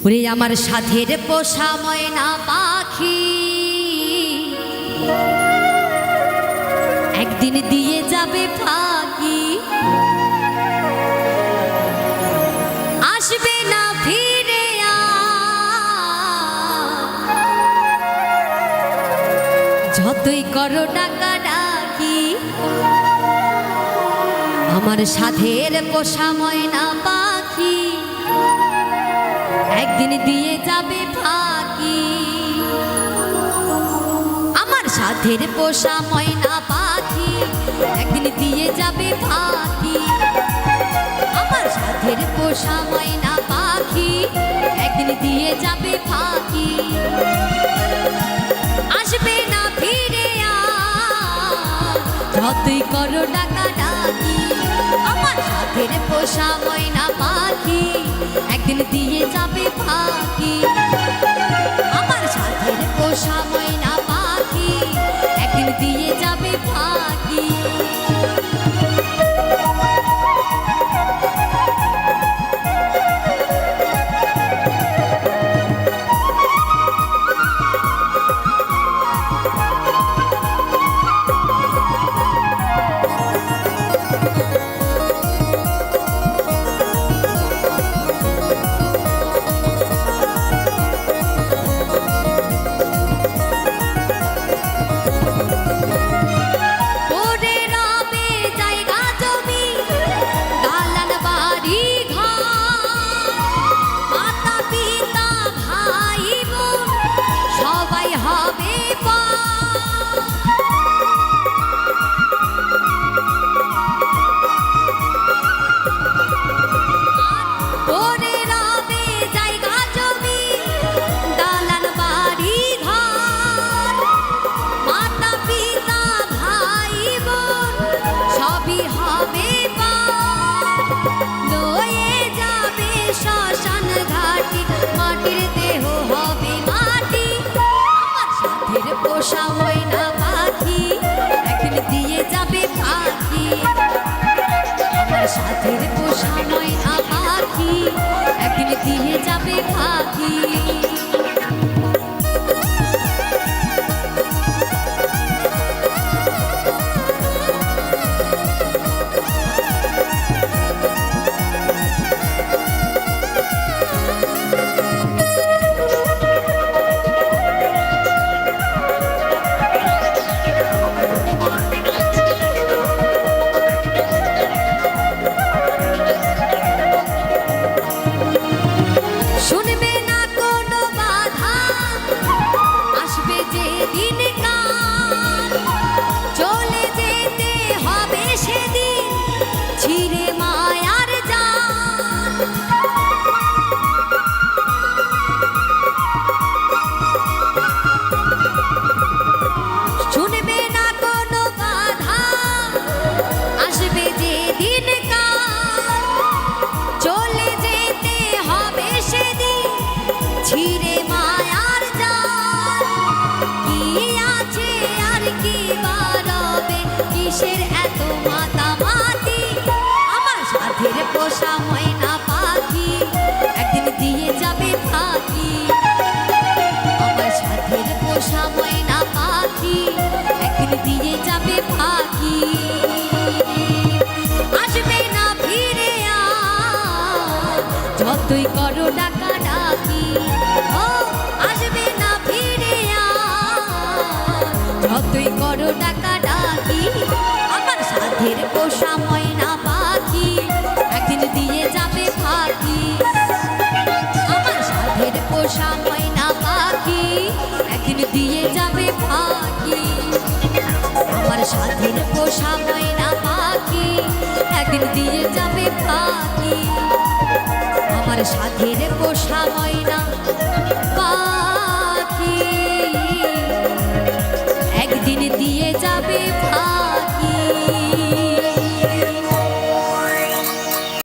ওরে আমার সাথের পোষা ময়না পাখি একদিন দিয়ে যাবে ফাঁকি, আসবে না ফিরে যতই করো ডাকা ডাকি। আমার সাথের পোষা ময়না পাখি একদিন দিয়ে যাবে ফাঁকি। আমার সাথের পোষা ময়না পাখি একদিন দিয়ে যাবে ফাঁকি। আমার সাথের পোষা ময়না পাখি একদিন দিয়ে যাবে ফাঁকি, আসবে না ফিরে যতই করো ডাকা ডাকি। আমার সাথের পোষা ময়না পাখি একদিন দিয়ে যাবে ফাঁকি। আমার সাথের পোষা ময়না পাখি একদিন দিয়ে যাবে ফাঁকি। পোষা ময়না পাখি একদিন দিয়ে যাবে ফাঁকি। আমার সাথের পোষা ময়না পাখি একদিন দিয়ে যাবে ফাঁকি। ছিড়ে মায়ার জাল কি আছে আর কি বাড়বে, কিসের এত মাতামাতি। আমার সাথের পোষা ময়না পাখি একদিন দিয়ে যাবে ফাঁকি। আমার সাথের পোষা ময়না পাখি একদিন দিয়ে যাবে ফাঁকি, আসবে না ফিরে যতই করো ডাকা ডাকি। আসবে না ফিরে যতই করো ডাকা ডাকি। আমার সাথের পোষা ময়না পাখি একদিন দিয়ে যাবে ফাঁকি। আমার সাথের পোষা ময়না পাখি একদিন দিয়ে যাবে ফাঁকি। আমার সাথের পোষা